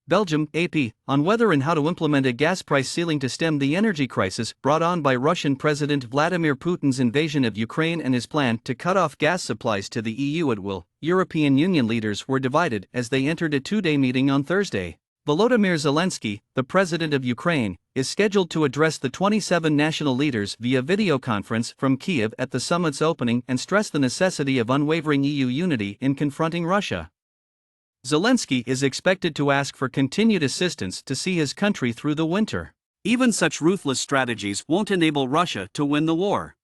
Belgium, AP, on whether and how to implement a gas price ceiling to stem the energy crisis brought on by Russian President Vladimir Putin's invasion of Ukraine and his plan to cut off gas supplies to the EU at will. European Union leaders were divided as they entered a two-day meeting on Thursday. Volodymyr Zelenskyy, the president of Ukraine, is scheduled to address the 27 national leaders via video conference from Kyiv at the summit's opening and stress the necessity of unwavering EU unity in confronting Russia. Zelenskyy is expected to ask for continued assistance to see his country through the winter. Even such ruthless strategies won't enable Russia to win the war.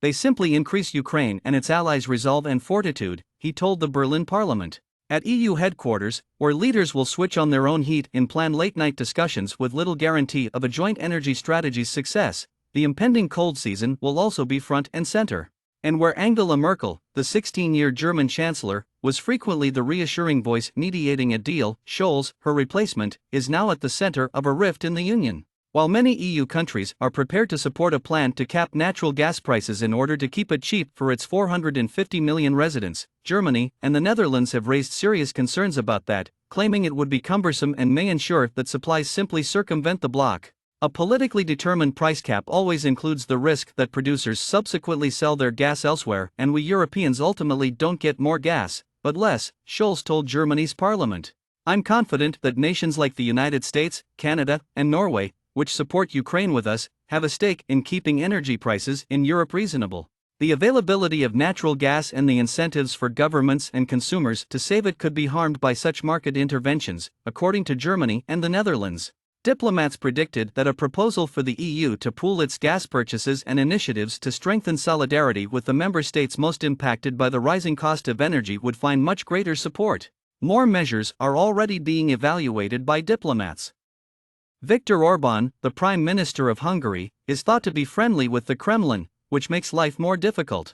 They simply increase Ukraine and its allies' resolve and fortitude, he told the Berlin parliament. At EU headquarters, where leaders will switch on their own heat in planned late-night discussions with little guarantee of a joint energy strategy's success, the impending cold season will also be front and center. And where Angela Merkel, the 16-year German chancellor, was frequently the reassuring voice mediating a deal, Scholz, her replacement, is now at the center of a rift in the Union. While many EU countries are prepared to support a plan to cap natural gas prices in order to keep it cheap for its 450 million residents, Germany and the Netherlands have raised serious concerns about that, claiming it would be cumbersome and may ensure that supplies simply circumvent the bloc. A politically determined price cap always includes the risk that producers subsequently sell their gas elsewhere and we Europeans ultimately don't get more gas, but less, Scholz told Germany's parliament. I'm confident that nations like the United States, Canada, and Norway, which support Ukraine with us, have a stake in keeping energy prices in Europe reasonable. The availability of natural gas and the incentives for governments and consumers to save it could be harmed by such market interventions, according to Germany and the Netherlands. Diplomats predicted that a proposal for the EU to pool its gas purchases and initiatives to strengthen solidarity with the member states most impacted by the rising cost of energy would find much greater support. More measures are already being evaluated by diplomats. Viktor Orban, the Prime Minister of Hungary, is thought to be friendly with the Kremlin, which makes life more difficult.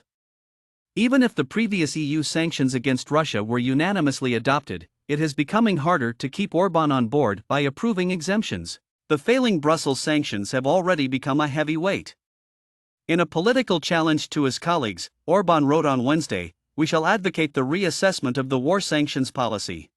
Even if the previous EU sanctions against Russia were unanimously adopted, it is becoming harder to keep Orban on board by approving exemptions. The failing Brussels sanctions have already become a heavy weight. In a political challenge to his colleagues, Orban wrote on Wednesday, "We shall advocate the reassessment of the war sanctions policy."